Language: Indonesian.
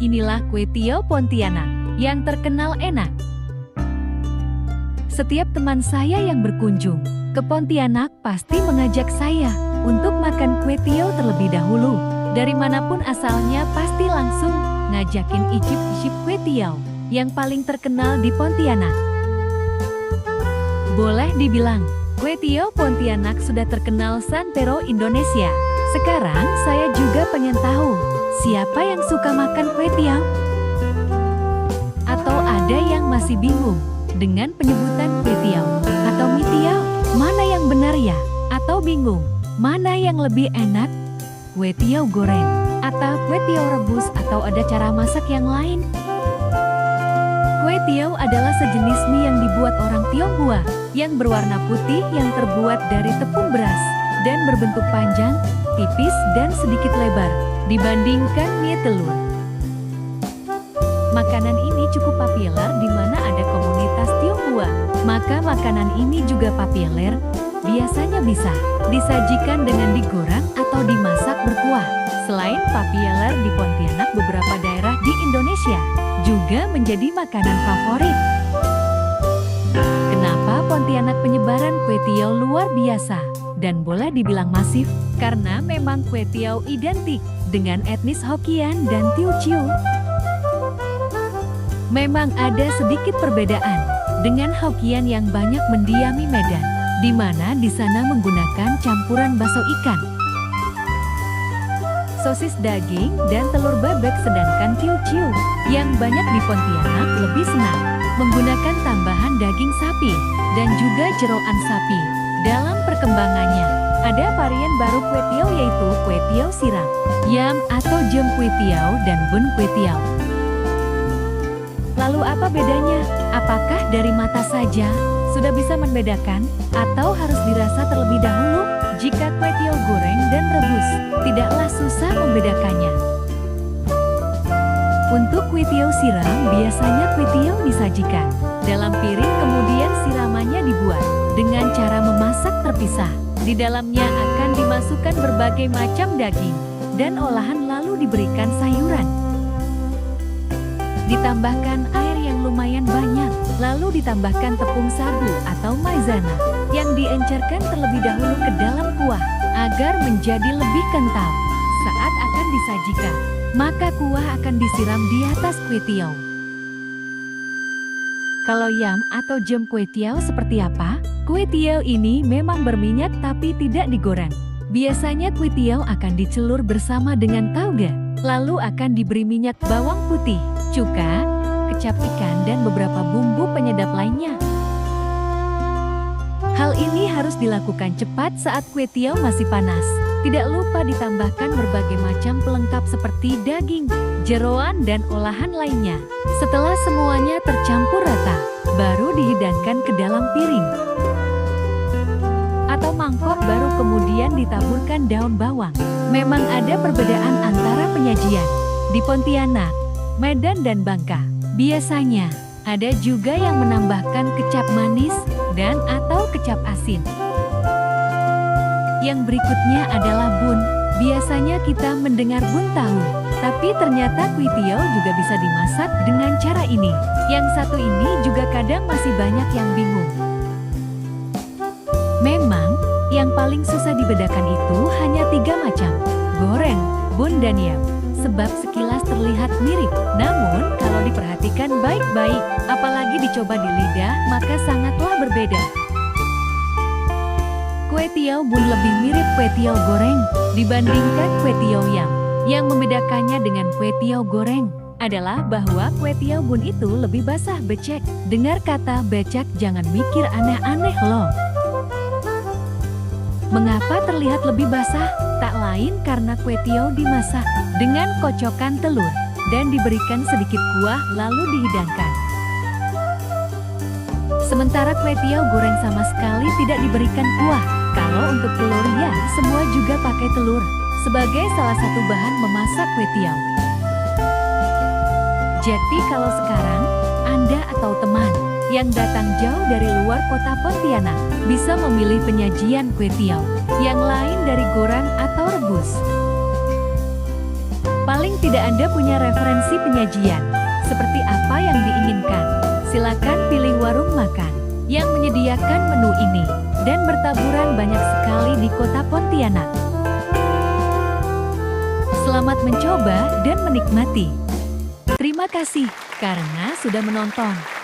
Inilah kue tiaw Pontianak yang terkenal enak. Setiap teman saya yang berkunjung ke Pontianak pasti mengajak saya untuk makan kue tiaw terlebih dahulu. Dari manapun asalnya pasti langsung ngajakin icip-icip kue tiaw yang paling terkenal di Pontianak. Boleh dibilang, kue tiaw Pontianak sudah terkenal santero Indonesia. Sekarang saya juga pengen tahu, siapa yang suka makan kue tiaw? Atau ada yang masih bingung dengan penyebutan kue tiaw atau mie tiaw? Mana yang benar ya? Atau bingung, mana yang lebih enak? Kue tiaw goreng atau kue tiaw rebus atau ada cara masak yang lain? Kue tiaw adalah sejenis mie yang dibuat orang Tionghoa yang berwarna putih yang terbuat dari tepung beras dan berbentuk panjang, tipis dan sedikit lebar dibandingkan mie telur. Makanan ini cukup populer di mana ada komunitas Tionghoa. Maka makanan ini juga populer, biasanya bisa disajikan dengan digoreng atau dimasak berkuah. Selain populer di Pontianak, beberapa daerah di Indonesia juga menjadi makanan favorit. Kenapa Pontianak penyebaran kue tiaw luar biasa dan boleh dibilang masif? Karena memang kue tiaw identik dengan etnis Hokkien dan Teochew. Memang ada sedikit perbedaan dengan Hokkien yang banyak mendiami Medan, di mana di sana menggunakan campuran bakso ikan, sosis daging, dan telur bebek, sedangkan Teochew yang banyak di Pontianak lebih senang menggunakan tambahan daging sapi dan juga jeroan sapi. Dalam perkembangannya, ada varian baru kue tiaw yaitu kue tiaw siram, yam atau jem kue tiaw, dan bun kue tiaw. Lalu apa bedanya? Apakah dari mata saja sudah bisa membedakan atau harus dirasa terlebih dahulu? Jika kue tiaw goreng dan rebus, tidaklah susah membedakannya. Untuk kue tiaw siram, biasanya kue tiaw disajikan dalam piring, kemudian siramannya dibuat dengan cara memasak terpisah. Di dalamnya akan dimasukkan berbagai macam daging dan olahan, lalu diberikan sayuran. Ditambahkan air yang lumayan banyak, lalu ditambahkan tepung sagu atau maizena yang diencerkan terlebih dahulu ke dalam kuah agar menjadi lebih kental. Saat akan disajikan, maka kuah akan disiram di atas kue tiaw. Kalau yam atau jem kue tiaw seperti apa? Kue tiaw ini memang berminyak tapi tidak digoreng. Biasanya kue tiaw akan dicelur bersama dengan tauge, lalu akan diberi minyak bawang putih, cuka, kecap ikan, dan beberapa bumbu penyedap lainnya. Hal ini harus dilakukan cepat saat kue tiaw masih panas. Tidak lupa ditambahkan berbagai macam pelengkap seperti daging, jeroan, dan olahan lainnya. Setelah semuanya tercampur rata, baru dihidangkan ke dalam piring atau mangkok, baru kemudian ditaburkan daun bawang. Memang ada perbedaan antara penyajian di Pontianak, Medan, dan Bangka. Biasanya ada juga yang menambahkan kecap manis dan atau kecap asin. Yang berikutnya adalah bun. Biasanya kita mendengar bun tahu, tapi ternyata kue tiaw juga bisa dimasak dengan cara ini. Yang satu ini juga kadang masih banyak yang bingung. Memang yang paling susah dibedakan itu hanya 3 macam: goreng, bun, dan yam. Sebab sekilas terlihat mirip, namun kalau diperhatikan baik-baik, apalagi dicoba di lidah, maka sangatlah berbeda. Kue tiaw bun lebih mirip kue tiaw goreng dibandingkan kue tiaw yam. Yang membedakannya dengan kue tiaw goreng adalah bahwa kue tiaw bun itu lebih basah becek. Dengar kata becek, jangan mikir aneh-aneh loh. Mengapa terlihat lebih basah? Tak lain karena kue tiaw dimasak dengan kocokan telur dan diberikan sedikit kuah lalu dihidangkan. Sementara kue tiaw goreng sama sekali tidak diberikan kuah. Kalau untuk telur, ya semua juga pakai telur sebagai salah satu bahan memasak kue tiaw. Jadi kalau sekarang Anda atau teman yang datang jauh dari luar kota Pontianak bisa memilih penyajian kue tiaw yang lain dari goreng atau rebus. Paling tidak Anda punya referensi penyajian. Seperti apa yang diinginkan? Silakan pilih warung makan yang menyediakan menu ini dan bertaburan banyak sekali di kota Pontianak. Selamat mencoba dan menikmati. Terima kasih karena sudah menonton.